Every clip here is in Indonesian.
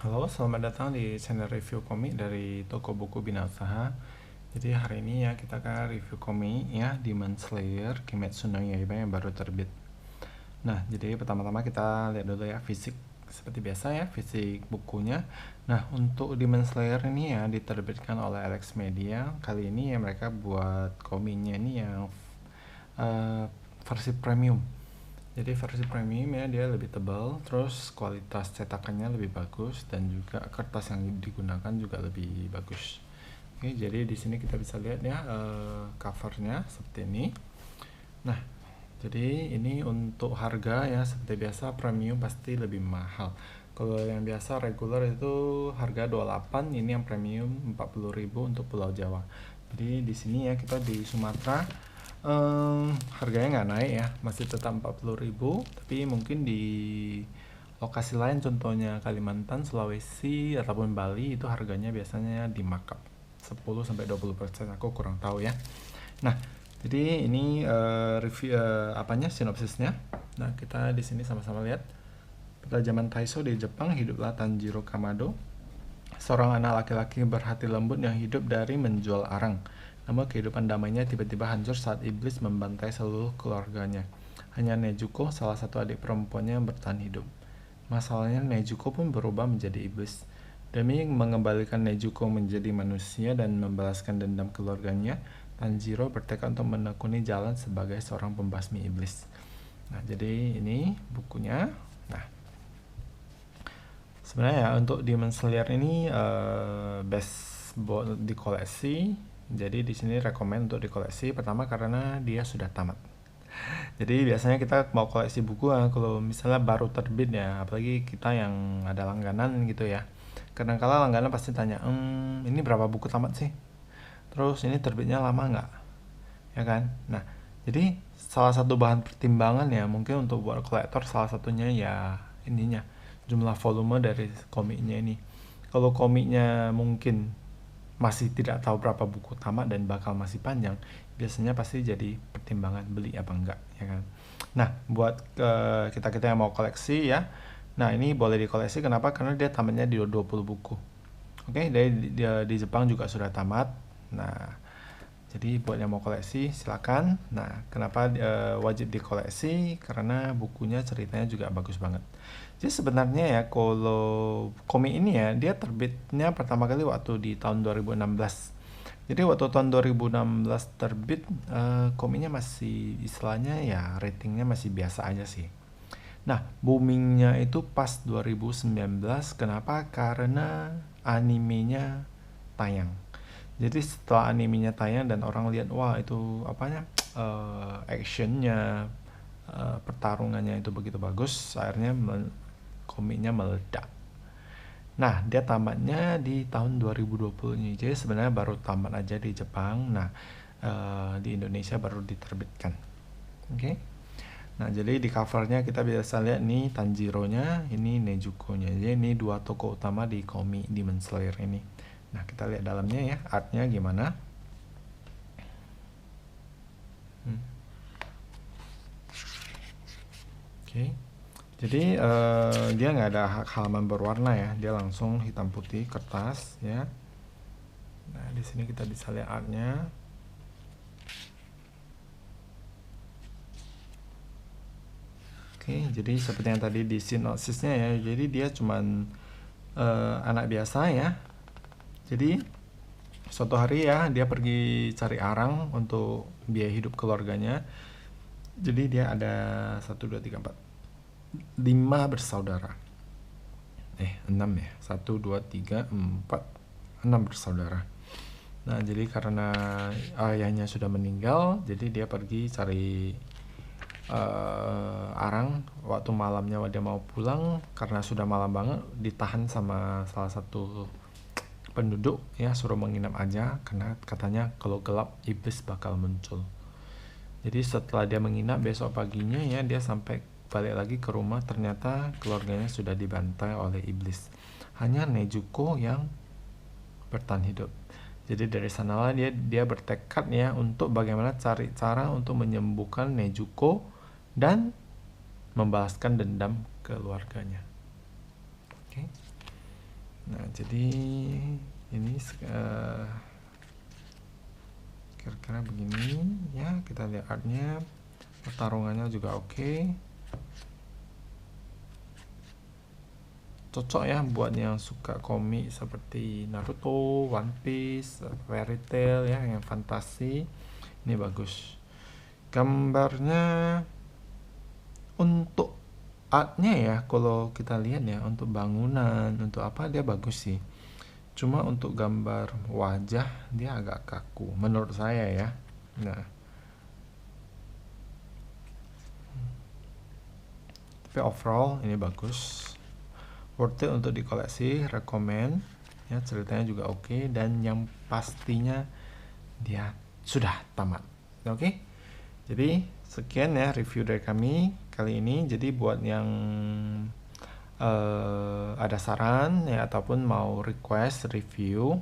Halo, selamat datang di channel review komik dari toko buku Bina Usaha. Jadi hari ini ya kita akan review komik ya Demon Slayer Kimetsu no Yaiba yang baru terbit. Nah, jadi pertama-tama kita lihat dulu ya fisik seperti biasa ya, fisik bukunya. Nah, untuk Demon Slayer ini ya diterbitkan oleh Alex Media. Kali ini ya mereka buat komiknya ini yang eh, versi premium. Jadi versi premium ya dia lebih tebal, terus kualitas cetakannya lebih bagus dan juga kertas yang digunakan juga lebih bagus. Oke, jadi di sini kita bisa lihat ya covernya seperti ini. Nah, jadi ini untuk harga ya seperti biasa premium pasti lebih mahal. Kalau yang biasa regular itu harga 28, ini yang premium 40.000 untuk Pulau Jawa. Jadi di sini ya kita di Sumatera harganya nggak naik ya, masih tetap 40.000, tapi mungkin di lokasi lain contohnya Kalimantan, Sulawesi ataupun Bali itu harganya biasanya di markup 10-20%, aku kurang tahu ya. Nah, jadi ini review apanya sinopsisnya. Nah, kita di sini sama-sama lihat. Pada zaman Taisho di Jepang hiduplah Tanjiro Kamado, seorang anak laki-laki berhati lembut yang hidup dari menjual arang. Namun kehidupan damainya tiba-tiba hancur saat iblis membantai seluruh keluarganya. Hanya Nezuko, salah satu adik perempuannya yang bertahan hidup. Masalahnya Nezuko pun berubah menjadi iblis. Demi mengembalikan Nezuko menjadi manusia dan membalaskan dendam keluarganya, Tanjiro bertekad untuk menekuni jalan sebagai seorang pembasmi iblis. Nah, jadi ini bukunya. Nah, sebenarnya ya untuk Demon Slayer ini best buat dikoleksi. Jadi di sini rekomend untuk dikoleksi. Pertama karena dia sudah tamat. Jadi biasanya kita mau koleksi buku kalau misalnya baru terbit ya, apalagi kita yang ada langganan gitu ya. Kadang-kala langganan pasti tanya, ini berapa buku tamat sih? Terus ini terbitnya lama nggak? Ya kan? Nah, jadi salah satu bahan pertimbangan ya mungkin untuk buat kolektor salah satunya ya ininya jumlah volume dari komiknya ini. Kalau komiknya mungkin masih tidak tahu berapa buku tamat dan bakal masih panjang, biasanya pasti jadi pertimbangan beli apa enggak, ya kan. Nah, buat kita-kita yang mau koleksi ya, nah ini boleh dikoleksi. Kenapa? Karena dia tamatnya di 20 buku. Oke, di Jepang juga sudah tamat. Nah, jadi buat yang mau koleksi silakan. Nah, kenapa wajib dikoleksi? Karena bukunya ceritanya juga bagus banget. Jadi sebenarnya ya kalau komik ini ya dia terbitnya pertama kali waktu di tahun 2016. Jadi waktu tahun 2016 terbit komiknya masih istilahnya ya ratingnya masih biasa aja sih. Nah, boomingnya itu pas 2019. Kenapa? Karena animenya tayang. Jadi setelah animenya tayang dan orang lihat wah itu apanya actionnya pertarungannya itu begitu bagus, akhirnya komiknya meledak. Nah, dia tamatnya di tahun 2020 ini. Jadi sebenarnya baru tamat aja di Jepang. Nah, di Indonesia baru diterbitkan. Oke. Okay? Nah, jadi di covernya kita bisa lihat nih Tanjiro-nya, ini Nezuko-nya. Jadi ini dua tokoh utama di komik Demon Slayer ini. Nah, kita lihat dalamnya ya, artnya gimana. Oke. Jadi dia nggak ada halaman berwarna ya, dia langsung hitam putih kertas ya. Nah, di sini kita bisa lihat artnya. Oke, jadi seperti yang tadi di sinopsisnya ya, jadi dia cuman anak biasa ya. Jadi suatu hari ya dia pergi cari arang untuk biaya hidup keluarganya. Jadi dia ada 5 bersaudara. 6 ya. 6 bersaudara. Nah, jadi karena ayahnya sudah meninggal, jadi dia pergi cari arang. Waktu malamnya dia mau pulang, karena sudah malam banget, ditahan sama salah satu penduduk ya, suruh menginap aja karena katanya kalau gelap iblis bakal muncul. Jadi setelah dia menginap, besok paginya ya dia sampai balik lagi ke rumah, ternyata keluarganya sudah dibantai oleh iblis. Hanya Nezuko yang bertahan hidup. Jadi dari sanalah dia bertekad ya untuk bagaimana cari cara untuk menyembuhkan Nezuko dan membalaskan dendam keluarganya. Oke. Jadi ini kira-kira begini ya, kita lihat artnya, pertarungannya juga oke. Cocok ya buat yang suka komik seperti Naruto, One Piece, Fairy Tail ya, yang fantasi. Ini bagus. Gambarnya untuk artnya ya, kalau kita lihat ya, untuk bangunan, untuk apa dia bagus sih. Cuma untuk gambar wajah dia agak kaku menurut saya ya. Nah, tapi overall ini bagus. Worth it untuk dikoleksi, rekomend ya, ceritanya juga oke, dan yang pastinya dia sudah tamat. Oke, jadi sekian ya review dari kami kali ini. Jadi buat yang ada saran ya ataupun mau request review,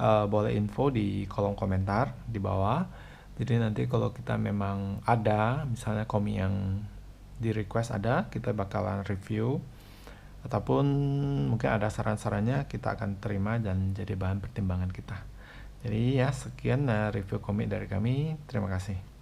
boleh info di kolom komentar di bawah. Jadi nanti kalau kita memang ada misalnya komik yang di request ada, kita bakalan review, ataupun mungkin ada saran-sarannya kita akan terima dan jadi bahan pertimbangan kita. Jadi ya sekian review komik dari kami. Terima kasih.